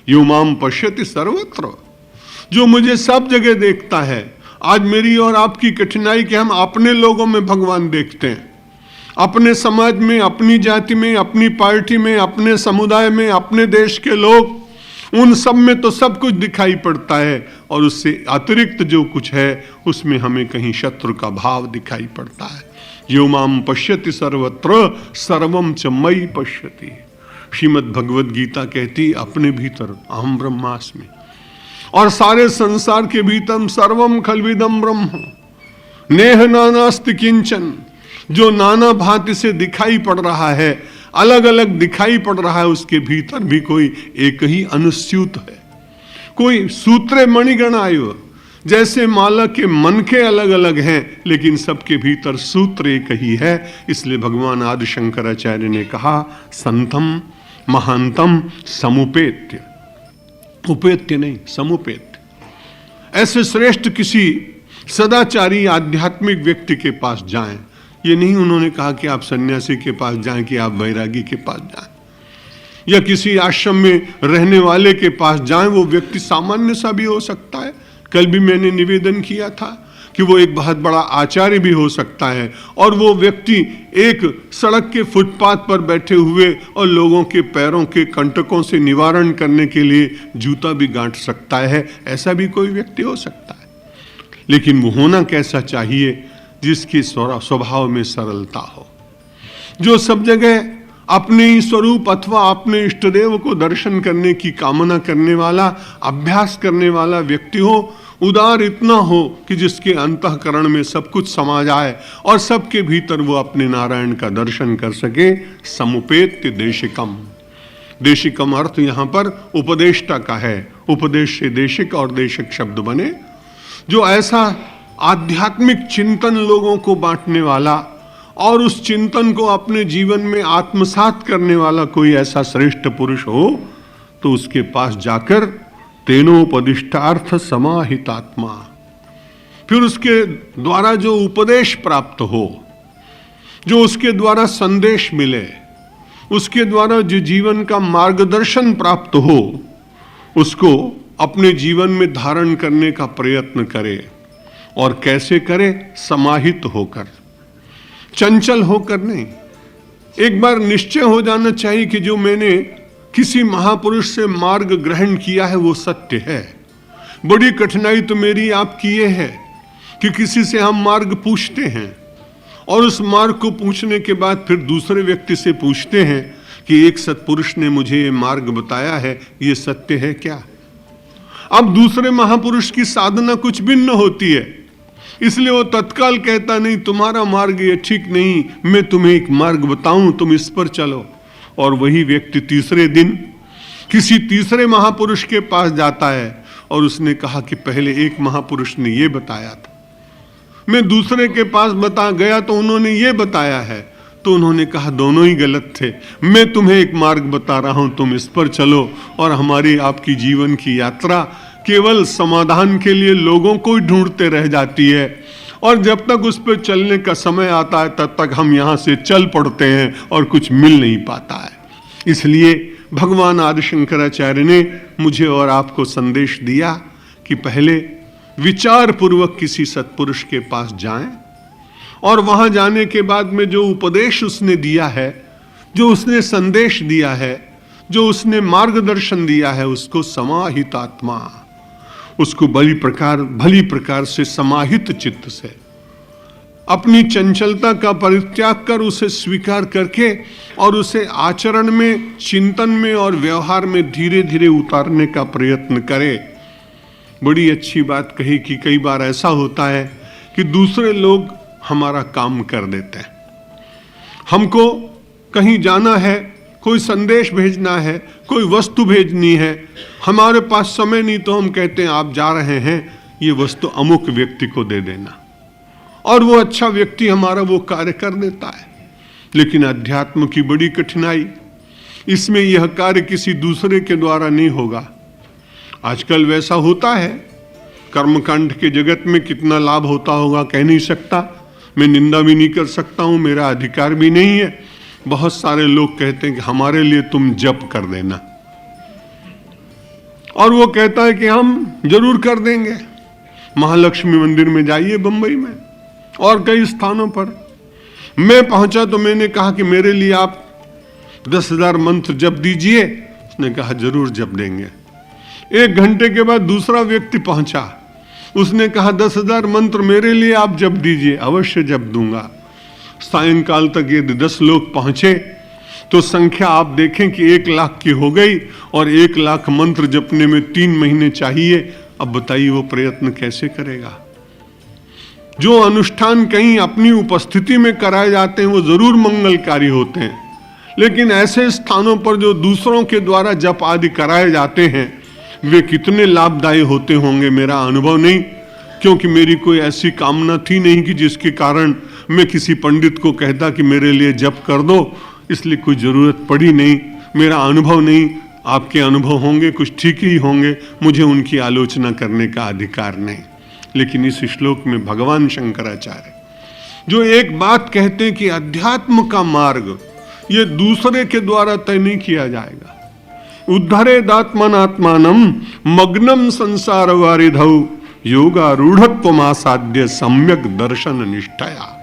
यो माम पश्यति सर्वत्र, जो मुझे सब जगह देखता है। आज मेरी और आपकी कठिनाई कि हम अपने लोगों में भगवान देखते हैं, अपने समाज में, अपनी जाति में, अपनी पार्टी में, अपने समुदाय में, अपने देश के लोग, उन सब में तो सब कुछ दिखाई पड़ता है, और उससे अतिरिक्त जो कुछ है उसमें हमें कहीं शत्रु का भाव दिखाई पड़ता है। यो माम पश्यति सर्वत्र सर्वम च मयि पश्यति। श्रीमद् भगवद गीता कहती अपने भीतर अहम ब्रह्मास्मि, और सारे संसार के भीतर सर्वम खल्विदम ब्रह्म नेह नानास्ति किंचन। जो नाना भांति से दिखाई पड़ रहा है, अलग अलग दिखाई पड़ रहा है, उसके भीतर भी कोई एक ही अनुस्यूत है। कोई सूत्रे मणिगणायु, जैसे माला के मनके अलग अलग हैं, लेकिन सबके भीतर सूत्र एक ही है। इसलिए भगवान आदि शंकराचार्य ने कहा संतम महांतम समुपेत्य, उपेत्य नहीं समुपेत्य। ऐसे श्रेष्ठ किसी सदाचारी आध्यात्मिक व्यक्ति के पास जाएं। ये नहीं उन्होंने कहा कि आप सन्यासी के पास जाएं, कि आप वैरागी के पास जाएं, या किसी आश्रम में रहने वाले के पास जाएं। वो व्यक्ति सामान्य सा भी हो सकता है। कल भी मैंने निवेदन किया था कि वो एक बहुत बड़ा आचार्य भी हो सकता है, और वो व्यक्ति एक सड़क के फुटपाथ पर बैठे हुए और लोगों के पैरों के कंटकों से निवारण करने के लिए जूता भी गांठ सकता है। ऐसा भी कोई व्यक्ति हो सकता है। लेकिन वो होना कैसा चाहिए? जिसकी स्वभाव में सरलता हो, जो सब जगह अपने ही स्वरूप अथवा अपने इष्ट देव को दर्शन करने की कामना करने वाला, अभ्यास करने वाला व्यक्ति हो, उदार इतना हो कि जिसके अंतःकरण में सब कुछ समा जाए और सबके भीतर वो अपने नारायण का दर्शन कर सके। समुपेत्य देशिकम। देशिकम अर्थ यहाँ पर उपदेष्टा का है। उपदेश से देशिक और देशिक शब्द बने। जो ऐसा आध्यात्मिक चिंतन लोगों को बांटने वाला और उस चिंतन को अपने जीवन में आत्मसात करने वाला कोई ऐसा श्रेष्ठ पुरुष हो, तो उसके पास जाकर तेनोपदिष्टार्थ समाहितात्मा, फिर उसके द्वारा जो उपदेश प्राप्त हो, जो उसके द्वारा संदेश मिले, उसके द्वारा जो जीवन का मार्गदर्शन प्राप्त हो, उसको अपने जीवन में धारण करने का प्रयत्न करे। और कैसे करे? समाहित होकर, चंचल होकर नहीं। एक बार निश्चय हो जाना चाहिए कि जो मैंने किसी महापुरुष से मार्ग ग्रहण किया है वो सत्य है। बड़ी कठिनाई तो मेरी आपकी ये है कि किसी से हम मार्ग पूछते हैं, और उस मार्ग को पूछने के बाद फिर दूसरे व्यक्ति से पूछते हैं कि एक सत्पुरुष ने मुझे ये मार्ग बताया है, ये सत्य है क्या? अब दूसरे महापुरुष की साधना कुछ भिन्न होती है, इसलिए वो तत्काल कहता नहीं तुम्हारा मार्ग ये ठीक नहीं, मैं तुम्हें एक मार्ग बताऊं, तुम इस पर चलो। और वही व्यक्ति तीसरे दिन किसी तीसरे महापुरुष के पास जाता है और उसने कहा कि पहले एक महापुरुष ने ये बताया था, मैं दूसरे के पास बता गया तो उन्होंने ये बताया है। तो उन्होंने कहा दोनों ही गलत थे, मैं तुम्हें एक मार्ग बता रहा हूं, तुम इस पर चलो। और हमारी आपकी जीवन की यात्रा केवल समाधान के लिए लोगों को ही ढूंढते रह जाती है, और जब तक उस पर चलने का समय आता है तब तक हम यहाँ से चल पड़ते हैं और कुछ मिल नहीं पाता है। इसलिए भगवान आदि शंकराचार्य ने मुझे और आपको संदेश दिया कि पहले विचार पूर्वक किसी सत्पुरुष के पास जाएं, और वहां जाने के बाद में जो उपदेश उसने दिया है, जो उसने संदेश दिया है, जो उसने मार्गदर्शन दिया है, उसको समाहितात्मा, उसको भली प्रकार से समाहित चित्त से अपनी चंचलता का परित्याग कर उसे स्वीकार करके और उसे आचरण में, चिंतन में और व्यवहार में धीरे धीरे उतारने का प्रयत्न करे। बड़ी अच्छी बात कही कि कई बार ऐसा होता है कि दूसरे लोग हमारा काम कर देते हैं। हमको कहीं जाना है, कोई संदेश भेजना है, कोई वस्तु भेजनी है, हमारे पास समय नहीं तो हम कहते हैं आप जा रहे हैं, ये वस्तु अमुक व्यक्ति को दे देना, और वो अच्छा व्यक्ति हमारा वो कार्य कर देता है। लेकिन अध्यात्म की बड़ी कठिनाई, इसमें यह कार्य किसी दूसरे के द्वारा नहीं होगा। आजकल वैसा होता है, कर्मकांड के जगत में कितना लाभ होता होगा कह नहीं सकता, मैं निंदा भी नहीं कर सकता हूं, मेरा अधिकार भी नहीं है। बहुत सारे लोग कहते हैं कि हमारे लिए तुम जप कर देना, और वो कहता है कि हम जरूर कर देंगे। महालक्ष्मी मंदिर में जाइए बंबई में और कई स्थानों पर। मैं पहुंचा तो मैंने कहा कि मेरे लिए आप 10,000 मंत्र जप दीजिए। उसने कहा जरूर जप देंगे। 1 घंटे के बाद दूसरा व्यक्ति पहुंचा, उसने कहा 10,000 मंत्र मेरे लिए आप जप दीजिए। अवश्य जप दूंगा। सायंकाल तक यदि 10 लोग पहुंचे तो संख्या आप देखें कि 1 लाख की हो गई, और 1 लाख मंत्र जपने में 3 महीने चाहिए। अब बताइए वो प्रयत्न कैसे करेगा। जो अनुष्ठान कहीं अपनी उपस्थिति में कराए जाते हैं वो जरूर मंगलकारी होते हैं, लेकिन ऐसे स्थानों पर जो दूसरों के द्वारा जप आदि कराए जाते हैं वे कितने लाभदायी होते होंगे मेरा अनुभव नहीं, क्योंकि मेरी कोई ऐसी कामना थी नहीं कि जिसके कारण मैं किसी पंडित को कहता कि मेरे लिए जप कर दो, इसलिए कोई जरूरत पड़ी नहीं। मेरा अनुभव नहीं, आपके अनुभव होंगे कुछ ठीक ही होंगे, मुझे उनकी आलोचना करने का अधिकार नहीं। लेकिन इस श्लोक में भगवान शंकराचार्य जो एक बात कहते हैं कि अध्यात्म का मार्ग ये दूसरे के द्वारा तय नहीं किया जाएगा। उद्धरेदात्मनात्मानम मग्नम संसार वारिधौ योगारूढ़त्वमासाद्य सम्यक दर्शन निष्ठया।